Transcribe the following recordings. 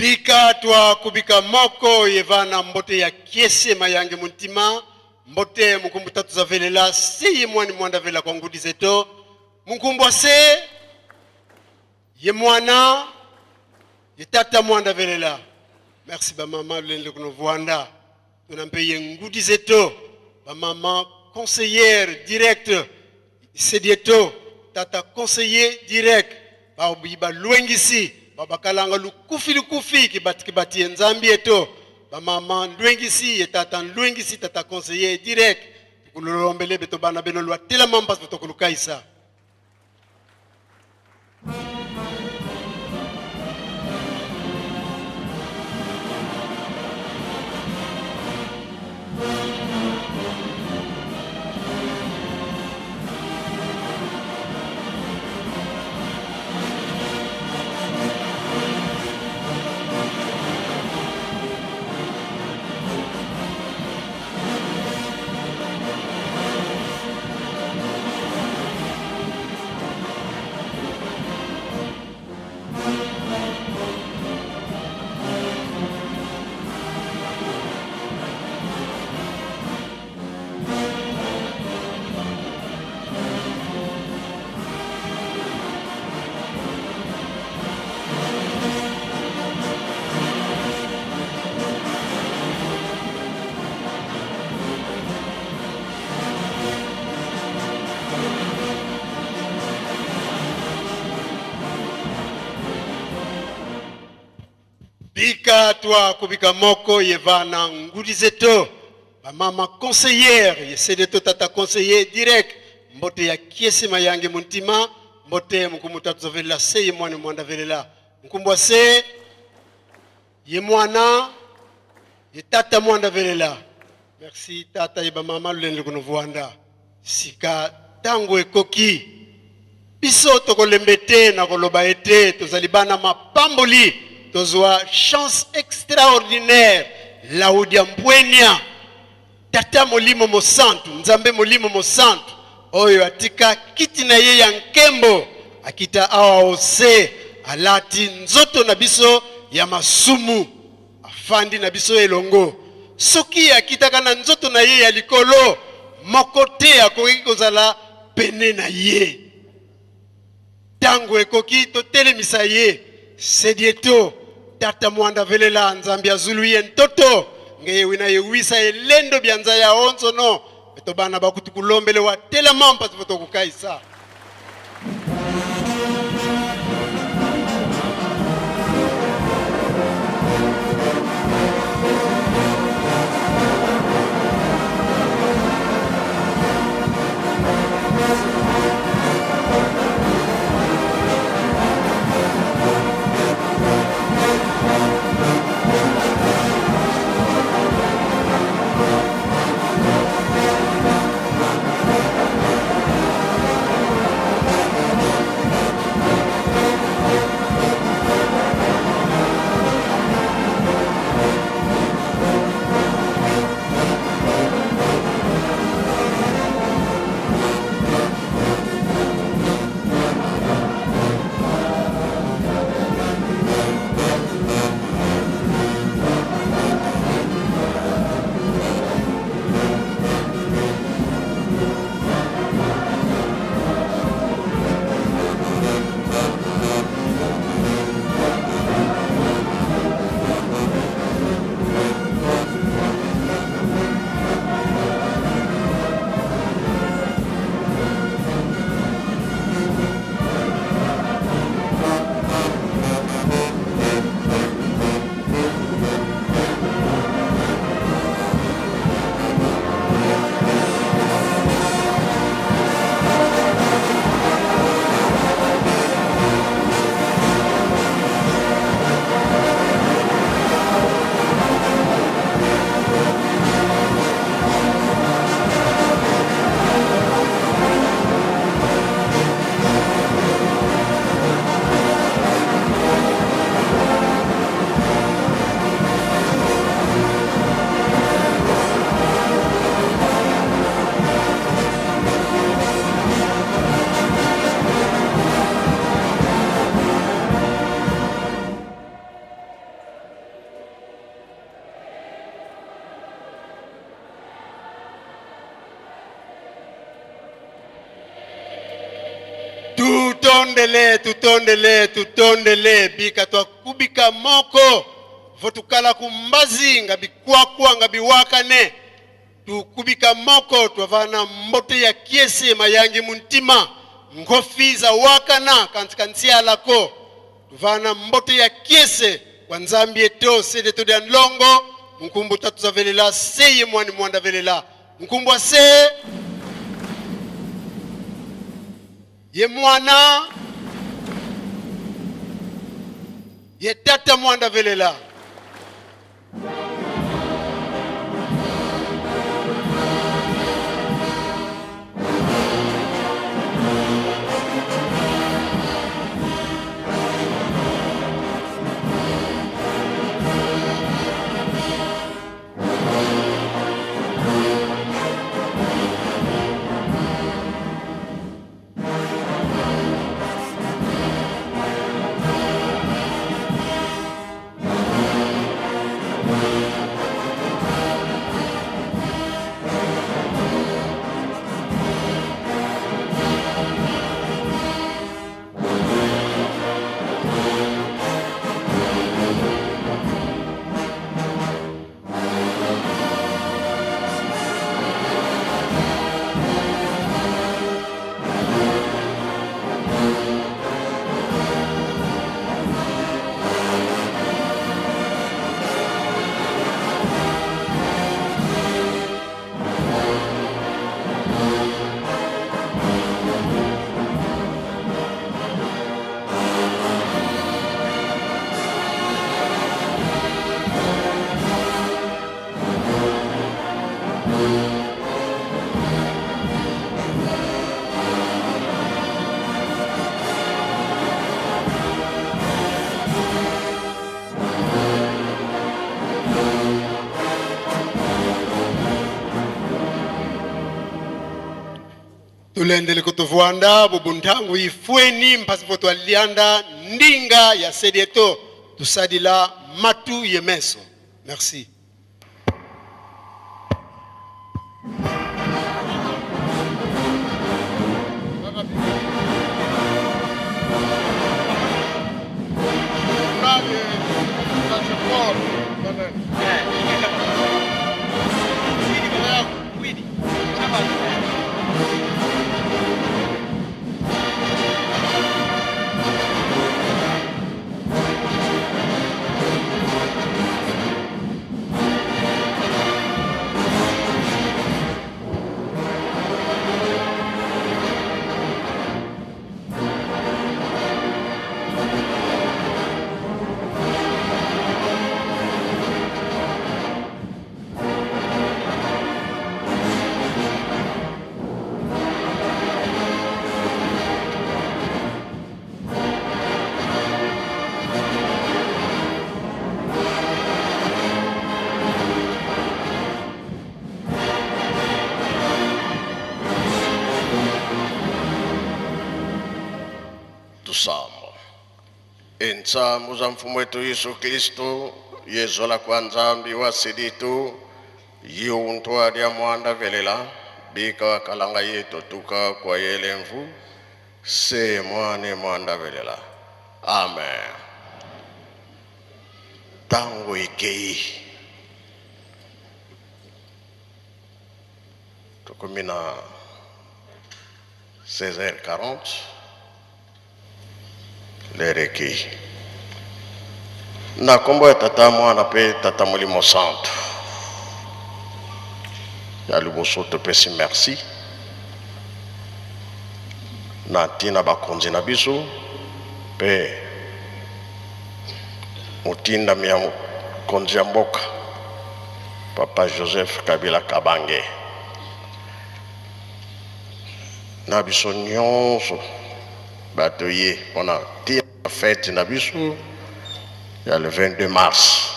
Bika twa kubika moko yevana mbote ya kiese mayange muntima mbote mukumbuta tuzavelela siye mwani mwanda vela kwa ngudi zeto munkumbwa se ye mwana ye tata mwanda velela. Merci ba mama lende kuno vuanda tunampeye ngudi zeto ba mama conseillère directe sedieto tata conseiller direct ba ubiba luengisi baba kalanga lukufi kibati nzambi eto ba mama luengisi etata luengisi tata conseiller direct kulolombele beto bana beno lwa tela mamba beto kulukaisa. Bika twa kubika moko yevana ngudi zeto ba mama conseillère yesedeto tata conseiller direct mbote ya kiesi mayange muntima mbote mukumuta tuzovela se ye mwana mwanda velela mkumbwa se ye mwana ye tata mwanda velela. Merci tata ye ba mama lende kuno vuanda sika tango ekoki biso tokolembete na koloba ete tozalibana mapamboli tozwa chance extraordinaire laudia mbwenya tata molimo mosantu nzambe molimo mosantu oyo atika kiti na ye ya nkembo akita awa ose alati nzoto na biso ya masumu afandi na biso elongo soki akitaka na nzoto na ye ya likolo mokote akoki kozala pene na ye tango ekoki totelemisa ye sedieto tata mwanda velela nzambi azulu ye ntoto ngeye wina ye wisa elendo bianza ya onzo no beto bana bakuti kulombele wa tela mampa zifoto kukaisa. tutondele bika twa kubika moko votukala kumbazi ngabi kwakwa ngabi wakane tukubika moko twavana mbote ya kiesi mayangi muntima ngofiza wakana kansikansia lako tuvana mbote ya kiesi kwa nzambi eto sede tudia nlongo mkumbu tatu za velela seye mwani mwanda velela mkumbu wa se ye mwana ye tata mwanda velela tulendele kutuvuanda bubuntangu ifueni mpasipo twalianda ndinga ya sedieto tusadila matu yemeso. Merci. Ensamu za mfumo wetu Yesu Kristo yezola kwa nzambi wa siditu yiuntwa dia mwanda velela bika kalanga yetu tuka kwa yelemvu se mwane mwanda velela. Amen. Tango ikei tukumina 16h40 lereki na kombo ya tata mwana pe tata mulimo santo ya luboso te pesi merci na tina bakonzi na biso pe mutinda mia konzi ya mboka papa Joseph Kabila Kabange na biso nyonso batoye on a tiré la fête na biso il y a le 22 mars.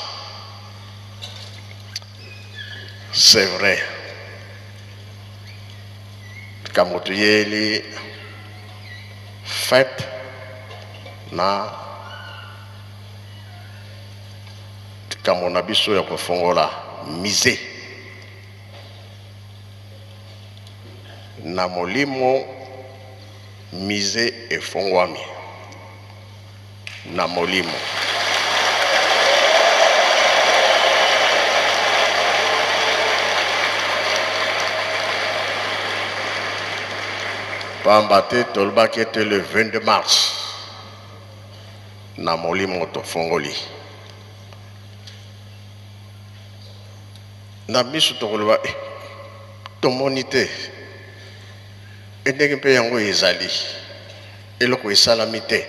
C'est vrai. Kamotoye li fête na kamona biso ya kofongola musée na molimo mise efongwami na molimo. Pambate tolbaki ete le 22 mars na molimo tofongoli. Na miso tokoloba tomoni te ndenge mpe yango ezali eloko esalami te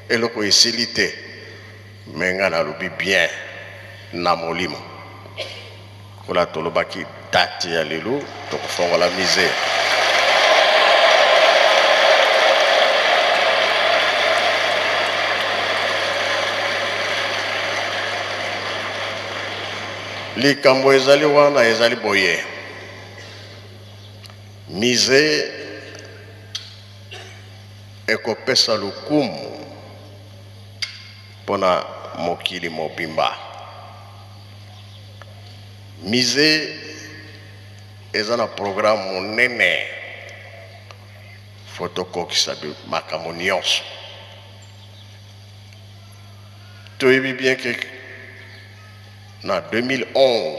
eloko esili te me nga nalobi bien na molimo kola tolobaki date ya lelo tokofongola mise. Likambo ezali wana ezali boye. Mise ekopesa lukumu pona mokili mobimba. Mise eza na programme monene fotokokisa makambo nyonso. Toyebi bien ke na 2011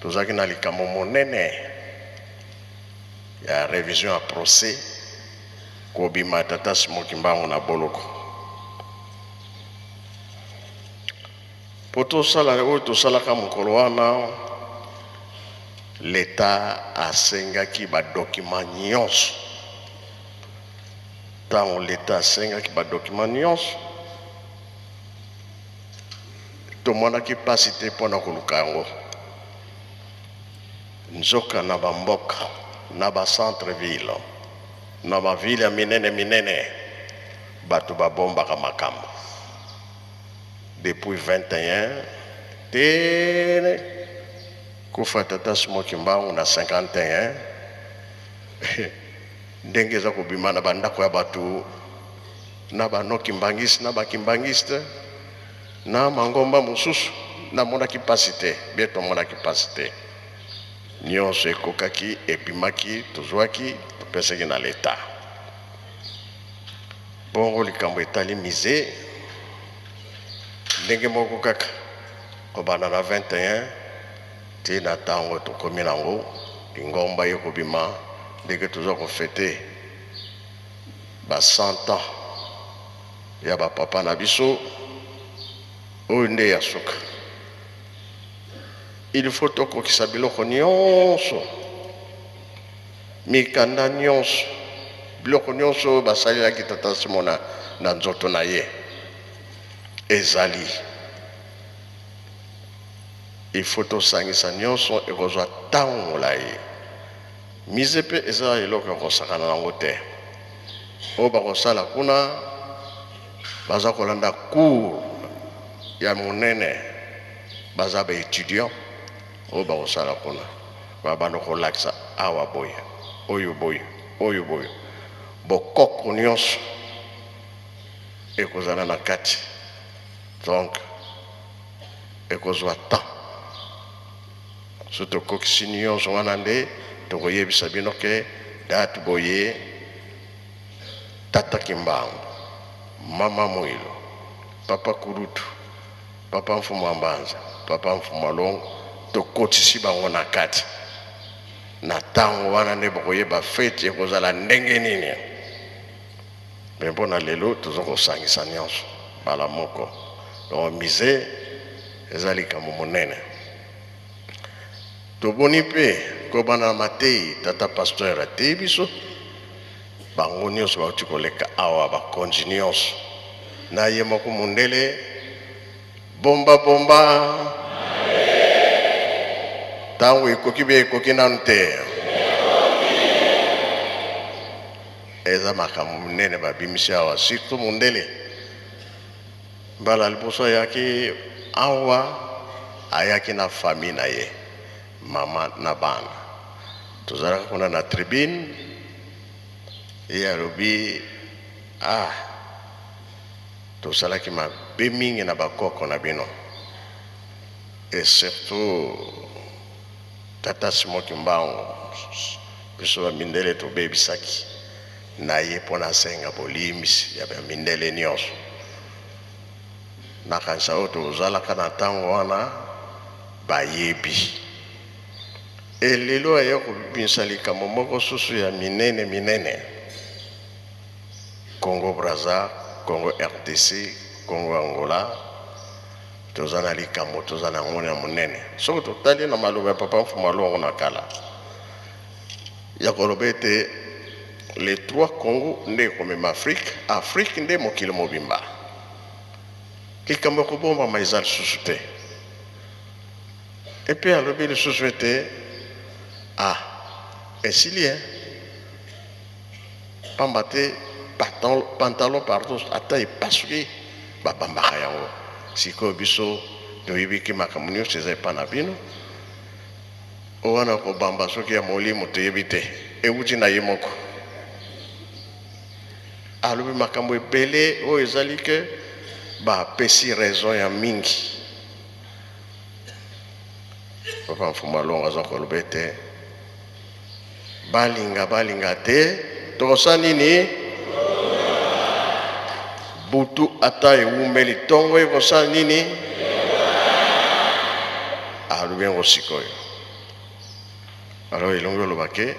tozaki na likambo monene ya révision ya procès kobima Tata Simoki Mbangu na boloko. Po tosala oyo tosalaka mokolo wana l'État asengaki badokima nyonso. Ntango l'État asengaki badokima nyonso tomonaki pasi te mpona koluka yango. Nzoka na bamboka na bacentre ville na bavile ya minene bato babombaka makambo depuis 21 te kufa Tata Simoki Mbangu na 51 ndenge eza kobima na bandako ya bato na banokimbangisi na bakimbangiste na mangomba mosusu na monaki pasi te bien tomonaki pasi te nyonso ekokaki ebimaki tozwaki topesaki na l'État. Bongo likambo etali mise ndenge moko kaka kobanda na 21 te na ntango tokomi nango lingomba ye kobima ndenge tozwa kofete ba 100 ans ya bapapa na biso oyo nde ya suka. Il faut tokokisa biloko nyonso mikanda nyonso biloko nyonso basalelaki Tata Simo na nzoto na ye ezali. Il faut tosangisa nyonso ekozwa ntango molai. Mise mpe eza eloko ya kosakana nango te. Oyo bakosala kuna baza kolanda cours ya monene baza ba étudiant oyo bakosala kuna babanda kolakisa awa boye oyo boye oyo boye bokoko nyonso ekozala na kati. Donc ekozwa temps so tokokisi nyonso wana nde tokoyebisa bino ke date boye Tata Kimbangu, Mama Mwilo, Papa Kurutu, Papa Mfumu Mbanza, Papa Mfumu Longo tokotisi bango na kati na ntango wana nde bokoyeba fete ekozala ndenge nini. Me mpona lelo toza kosangisa nyonso bala moko. Donc mise eza likambo monene. Toboni mpe kobana na Matei Tata Pasteur atei biso bango nyonso bauti koleka awa bakonzi nyonso na ye moko mundele bomba ntango ekoki be ekoki nanu te eza makambo munene babimisi awa surtout mundele mbala liboso ayaki awa ayaki na famille na ye mama na bana tozalaka kuna na tribune ye alobi tosalaki mabe mingi na bakoko na bino et surtout Tata Simoki Mbangu biso bamindele tobebisaki na ye mpona senga bolimisi ya bamindele nyonso nakanisa oyo tozalaka na ntango wana bayebi elelo aya kobimisa likambo moko susu ya minene Congo Brazza, Congo RDC, Congo Angola toza na likambo toza na ngoni ya monene soki totali na maloba ya papa Mfuma Luango na kala ya koloba ete les trois Congo nde komema Afrique nde mokili mobimba likambo ya kobombama eza lisusu te epe alobi lisusu ete esili pamba te pantalon partout ata epasuki babambaka yango sikoyo biso toyebiki makambo nyonso eza epa na bino owana kobamba soki ya molimo toyebi te euti na ye moko alobi makambo ebele oyo ezali ke bapesi raison ya mingi papa Mfuma Luango aza koloba ete balinga te tokosa nini butu ata ewumeli ntongo ekosala nini alobi yango sikoyo alo elongi oloba ke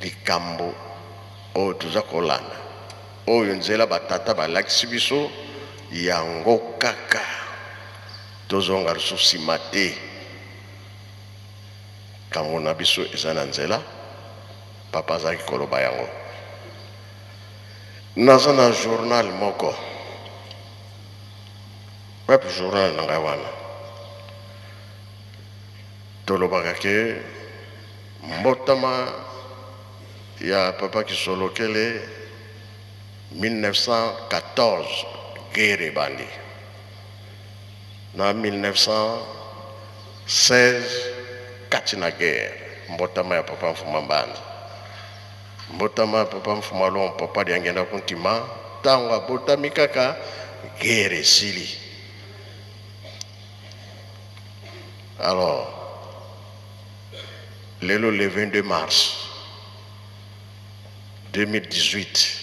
likambo oyo toza kolanda oyo nzela batata balakisi biso yango kaka tozonga lisusu nsima te kambo na biso eza na nzela papa azalaki koloba yango naza na journal moko wapi journal na ngai wana tolobaka ke mbotama ya papa Kisolokele 1914 guerre ebandi na 1916 kati na guerre mbotama ya papa Mfuma Mbanza mbotama ya papa Mfuma Luango papa liangenda kuntima ntango abotami kaka guerre esili alors lelo le 22 mars 2018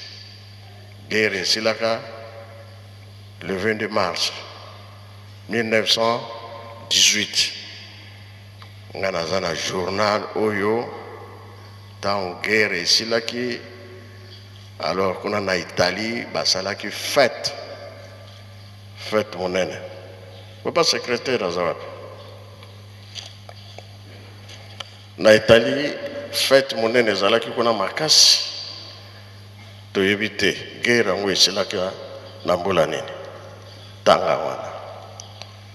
guerre esilaka le 22 mars 1918 nga naza na journal oyo ntango guerre esilaki alors kuna na Italie basalaki fête monene papa secrétaire aza wapi na Italie fête monene ezalaki kuna makasi toyebi te guerre yango esilaki na mbula nini tanga wana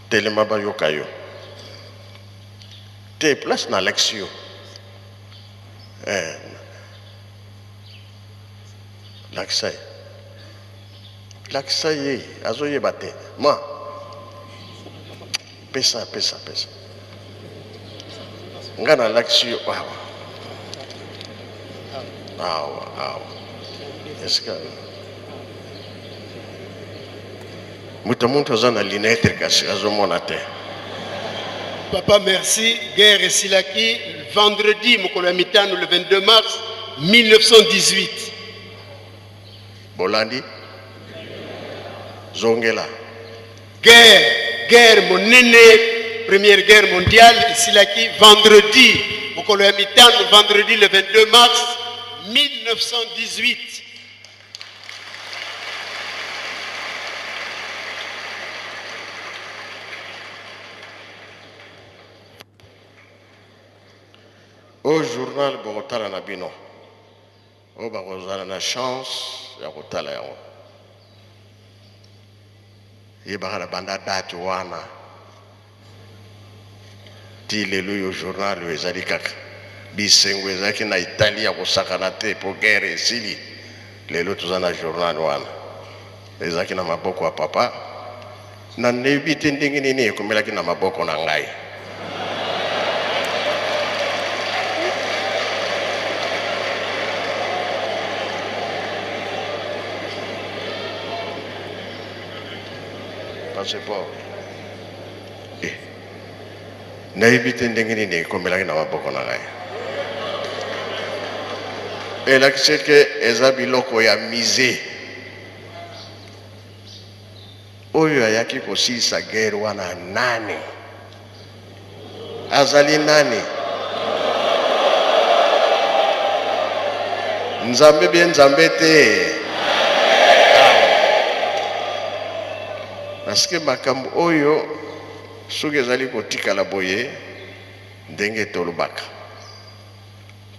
telema bayoka yo te place na Alexio lakisai ye azoyeba te ma pesa nga na Alexio awa eske mutu aza na lunette kasi azomona te Papa, merci. Guerre Silaki, vendredi, mokolo ya mitano, le 22 mars 1918. Bolandi Zongela. Guerre monene, première guerre mondiale, Silaki, vendredi, mokolo ya mitano, vendredi, le 22 mars 1918. Au journal Bogotala na bino o bakozala na chance ya kotala yango yebaka na banda date wana ti lelo yo journal oyo ezali kaka bisengo ezalaki na Italie ya kosakana te po guerre esili lelo toza na journal wana ezalaki na maboko ya papa na neyebi te ndenge nini ekomelaki na maboko na ngai passeport nayebi te ndenge nini ekomelaki na maboko na ngai elakisi ke eza biloko ya mise oyo ayaki kosilisa guerre wana nani azali nani nzambe bien nzambe te parce que makambo oyo soki ezali kotikala boye ndenge tolobaka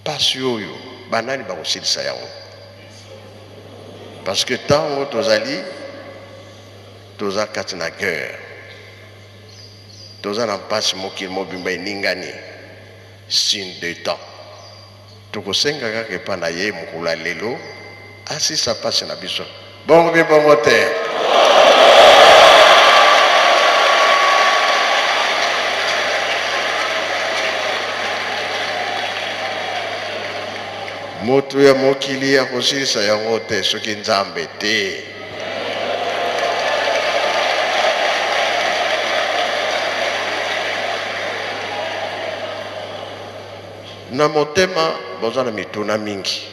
pasi oyo banani bakosilisa yango parce que ntango toza kati na guerre toza na mpasi mokili mobimba eningani signe de temps tokosenga kaka epa na ye mokolo ya lelo asisa pasi na biso bongo mpe bongo te moto ya mokili akosilisa yango te soki nzambe te na motema boza na mituna mingi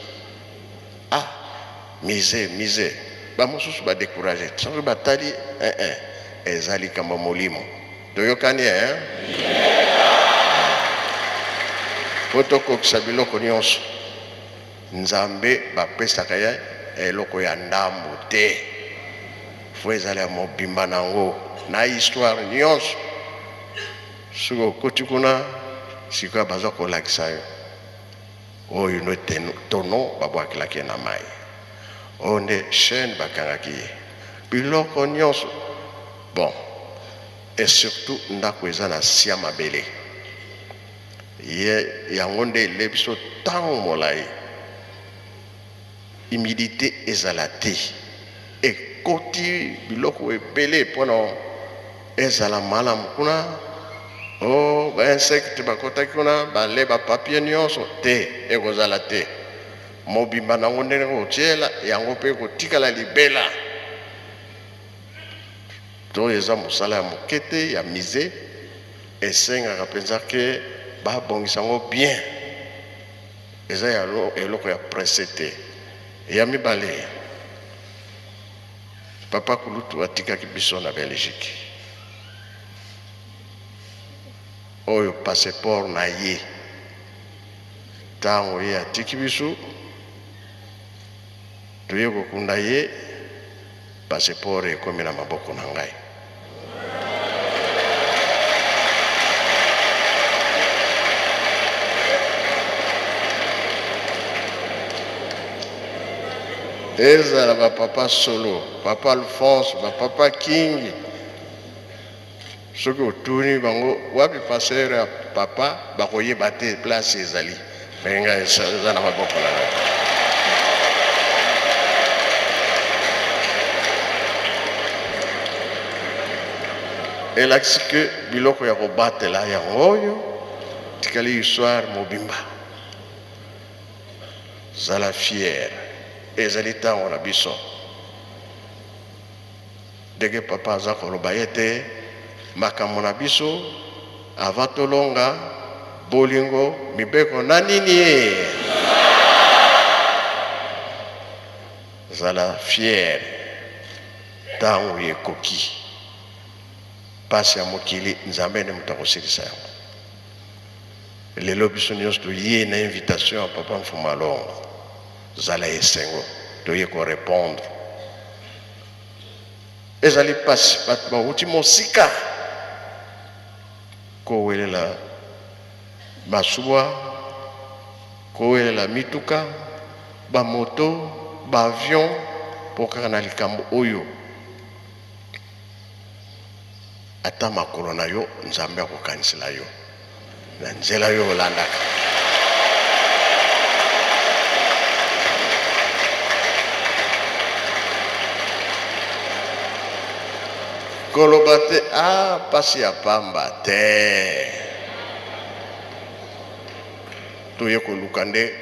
mise bamosusu badécourage soki batali eza likambo molimo toyokani po tokokisa biloko nyonso nzambe bapesaka ye eloko ya ndambo te fo ezali ya mobimba nango na histoire nyonso soki okoti kuna sikoyo baza kolakisa yo oyo no tono babwakilaki ye na mai oyo nde chaîne bakangaki ye biloko nyonso bon et surtout ndako eza na sia mabele ye yango nde ele biso ntango molai humidité ezala te ekoti biloko ebele mpona ezala malamu kuna bainsecte bakotaki kuna bale bapapier nyonso te ekozala te mobimba nango ndenge kotiela yango mpe kotikala libela to eza mosala ya moke te ya mise esengaka mpenza ke babongisa yango bien eza eloko ya presse te ya mibale papa kulutu atikaki biso na Belgique oyo passeport na ye ntango ye atiki biso toye kokunda ye passeport ekomi na maboko na ngai ezala bapapa solo papa Alphonse bapapa King soki otuni bango wapi pasteur ya papa bakoyeba te place ezali menga eza na maboko na ngai elakisi ke biloko ya kobatela yango oyo tikali histoire mobimba zala fiere ezali ntango na biso ndenge papa aza koloba ye te makambo na biso ava tolonga bolingo mibeko na nini ye zala fiere ntango ekoki pasi ya mokili nzambe nde moto akosilisa yango lelo biso nyonso toye na invitation ya papa Mfuma Longo zala esengo toye korépondre ezali pasi bato bauti mosika kowelela masuwa kowelela mituka bamoto baavion mpo kaka na likambo oyo ata makolo na yo nzambe akokanisela yo na nzela yo olandaka koloba te pasi ya pamba te toye koluka nde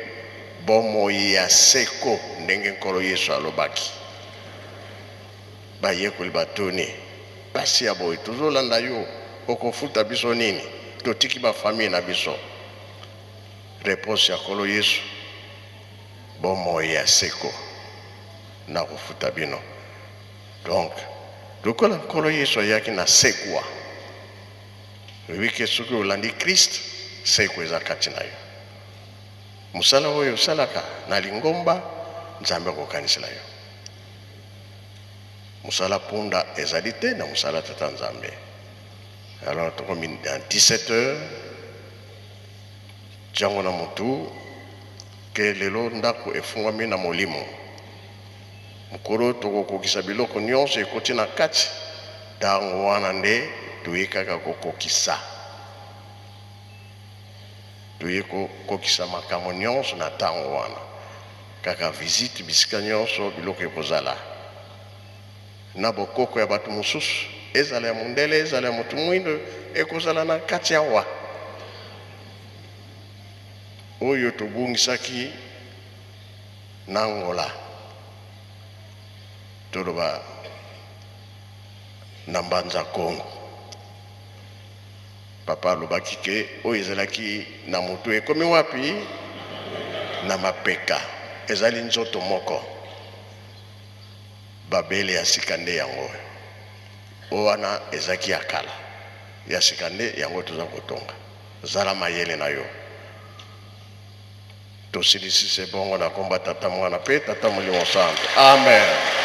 bomoi ya seko ndenge nkolo Yesu alobaki bayekoli batuni pasi ya boye tozolanda yo okofuta biso nini totiki bafamille na biso réponse ya nkolo Yesu bomoi ya seko na kufuta bino. Donc lokola nkolo Yesu ayaki na sekwa wike soki olandi Christ seko eza kati na yo. Musala oyo osalaka na lingomba Nzambe akokanisela yo. Musala punda ezali te na musala tata Nzambe. Alors tokomi dans 17h jango na mutu ke lelo ndako efungwami na molimo. Mukolo tokokokisa biloko nyonso ekoti na kati ntango wana nde toyekaka kokokisa. Kokisa makambo nyonso na ntango wana. Kaka visite bisika nyonso biloko ekozala. Na bokoko ya bato mosusu ezala ya mondele ezala ya motu mwindo ekozala na kati awa. Oyo tobungisaki na Angola toloba na Mbanza Congo. Papa alobaki ke oyo ezalaki na motu ekomi wapi na mapeka ezali nzoto moko babele ya sikande yango owana ezaki akala ya sikande yango toza kotonga zala mayele na yo tosilisi se bongo na komba tata mwana pe tata molimo santo amen.